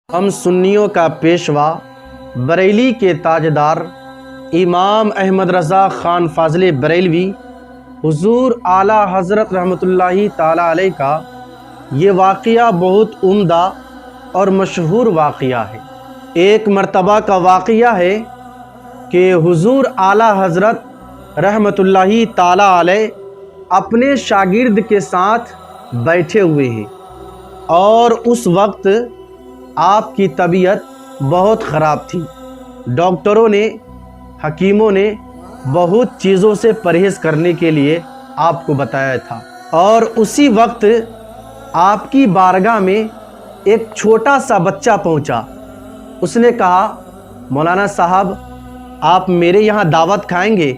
ہم سنیوں کا پیشوا بریلی کے تاجدار امام احمد رضا خان فاضل بریلوی حضور اعلیٰ حضرت رحمۃ اللہ تعالیٰ علیہ کا یہ واقعہ بہت عمدہ اور مشہور واقعہ ہے۔ ایک مرتبہ کا واقعہ ہے کہ حضور اعلیٰ حضرت رحمۃ اللہ تعالیٰ علیہ اپنے شاگرد کے ساتھ بیٹھے ہوئے ہیں اور اس وقت آپ کی طبیعت بہت خراب تھی۔ ڈاکٹروں نے، حکیموں نے بہت چیزوں سے پرہیز کرنے کے لیے آپ کو بتایا تھا، اور اسی وقت آپ کی بارگاہ میں ایک چھوٹا سا بچہ پہنچا۔ اس نے کہا، مولانا صاحب آپ میرے یہاں دعوت کھائیں گے؟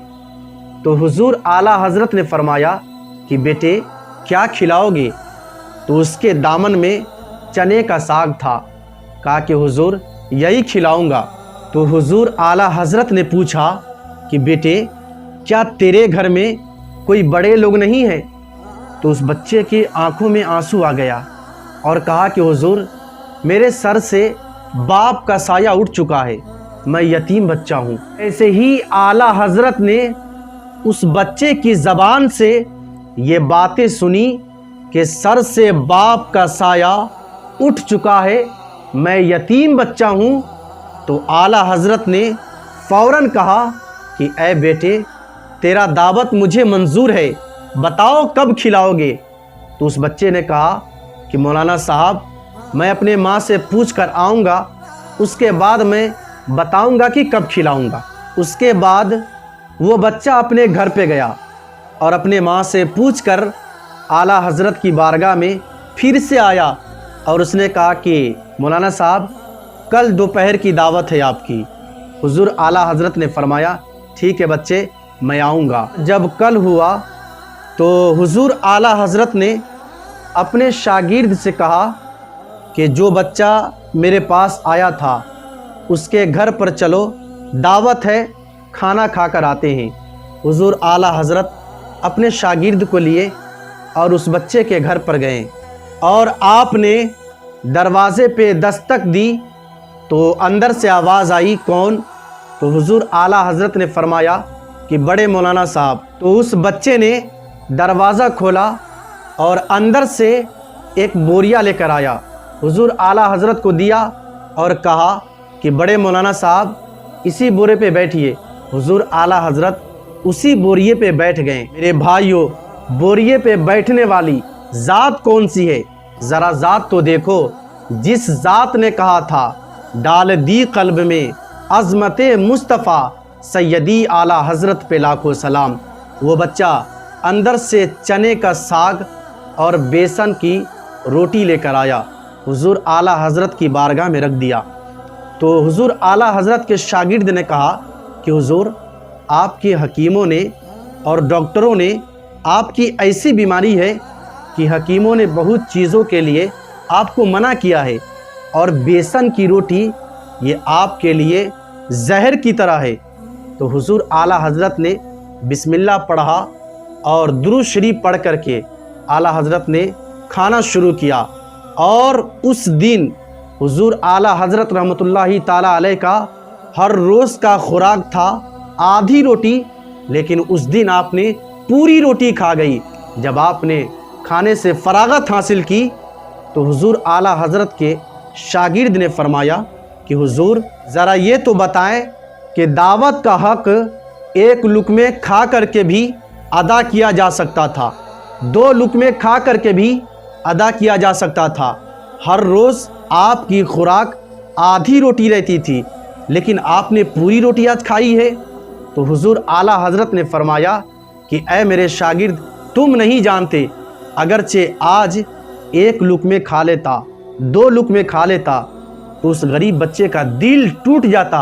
تو حضور اعلیٰ حضرت نے فرمایا کہ بیٹے کیا کھلاؤ گے؟ تو اس کے دامن میں چنے کا ساگ تھا۔ کہا کہ حضور یہی کھلاؤں گا۔ تو حضور اعلیٰ حضرت نے پوچھا کہ بیٹے کیا تیرے گھر میں کوئی بڑے لوگ نہیں ہیں؟ تو اس بچے کی آنکھوں میں آنسو آ گیا اور کہا کہ حضور میرے سر سے باپ کا سایہ اٹھ چکا ہے، میں یتیم بچہ ہوں۔ ایسے ہی اعلیٰ حضرت نے اس بچے کی زبان سے یہ باتیں سنی کہ سر سے باپ کا سایہ اٹھ چکا ہے، میں یتیم بچہ ہوں، تو اعلیٰ حضرت نے فوراً کہا کہ اے بیٹے تیرا دعوت مجھے منظور ہے، بتاؤ کب کھلاؤ گے؟ تو اس بچے نے کہا کہ مولانا صاحب میں اپنے ماں سے پوچھ کر آؤں گا، اس کے بعد میں بتاؤں گا کہ کب کھلاؤں گا۔ اس کے بعد وہ بچہ اپنے گھر پہ گیا اور اپنے ماں سے پوچھ کر اعلیٰ حضرت کی بارگاہ میں پھر سے آیا اور اس نے کہا کہ مولانا صاحب کل دوپہر کی دعوت ہے آپ کی۔ حضور اعلیٰ حضرت نے فرمایا ٹھیک ہے بچے میں آؤں گا۔ جب کل ہوا تو حضور اعلیٰ حضرت نے اپنے شاگرد سے کہا کہ جو بچہ میرے پاس آیا تھا اس کے گھر پر چلو، دعوت ہے، کھانا کھا کر آتے ہیں۔ حضور اعلیٰ حضرت اپنے شاگرد کو لیے اور اس بچے کے گھر پر گئے اور آپ نے دروازے پہ دستک دی تو اندر سے آواز آئی، کون؟ تو حضور اعلیٰ حضرت نے فرمایا کہ بڑے مولانا صاحب۔ تو اس بچے نے دروازہ کھولا اور اندر سے ایک بوریا لے کر آیا، حضور اعلیٰ حضرت کو دیا اور کہا کہ بڑے مولانا صاحب اسی بورے پہ بیٹھیے۔ حضور اعلیٰ حضرت اسی بوریے پہ بیٹھ گئے۔ میرے بھائیوں، بوریے پہ بیٹھنے والی ذات کون سی ہے؟ ذرا ذات تو دیکھو، جس ذات نے کہا تھا ڈال دی قلب میں عظمت مصطفیٰ سیدی اعلیٰ حضرت پہ لاکھوں سلام۔ وہ بچہ اندر سے چنے کا ساگ اور بیسن کی روٹی لے کر آیا، حضور اعلیٰ حضرت کی بارگاہ میں رکھ دیا۔ تو حضور اعلیٰ حضرت کے شاگرد نے کہا کہ حضور آپ کے حکیموں نے اور ڈاکٹروں نے آپ کی ایسی بیماری ہے کہ حکیموں نے بہت چیزوں کے لیے آپ کو منع کیا ہے، اور بیسن کی روٹی یہ آپ کے لیے زہر کی طرح ہے۔ تو حضور اعلیٰ حضرت نے بسم اللہ پڑھا اور درود شریف پڑھ کر کے اعلیٰ حضرت نے کھانا شروع کیا، اور اس دن حضور اعلیٰ حضرت رحمۃ اللہ تعالیٰ علیہ کا ہر روز کا خوراک تھا آدھی روٹی، لیکن اس دن آپ نے پوری روٹی کھا گئی۔ جب آپ نے کھانے سے فراغت حاصل کی تو حضور اعلیٰ حضرت کے شاگرد نے فرمایا کہ حضور ذرا یہ تو بتائیں کہ دعوت کا حق ایک لقمے کھا کر کے بھی ادا کیا جا سکتا تھا، 2 لقمے کھا کر کے بھی ادا کیا جا سکتا تھا، ہر روز آپ کی خوراک آدھی روٹی رہتی تھی، لیکن آپ نے پوری روٹی آج کھائی ہے۔ تو حضور اعلیٰ حضرت نے فرمایا کہ اے میرے شاگرد تم نہیں جانتے، اگرچہ آج 1 لقمے کھا لیتا، 2 لقمے کھا لیتا تو اس غریب بچے کا دل ٹوٹ جاتا،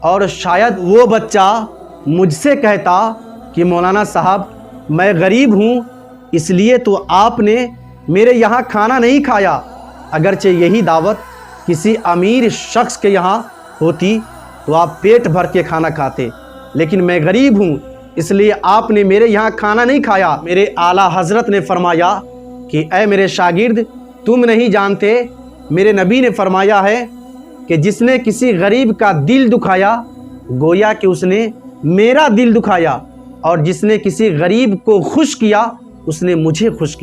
اور شاید وہ بچہ مجھ سے کہتا کہ مولانا صاحب میں غریب ہوں اس لیے تو آپ نے میرے یہاں کھانا نہیں کھایا، اگرچہ یہی دعوت کسی امیر شخص کے یہاں ہوتی تو آپ پیٹ بھر کے کھانا کھاتے، لیکن میں غریب ہوں اس لیے آپ نے میرے یہاں کھانا نہیں کھایا۔ میرے اعلیٰ حضرت نے فرمایا کہ اے میرے شاگرد تم نہیں جانتے، میرے نبی نے فرمایا ہے کہ جس نے کسی غریب کا دل دکھایا گویا کہ اس نے میرا دل دکھایا، اور جس نے کسی غریب کو خوش کیا اس نے مجھے خوش کیا۔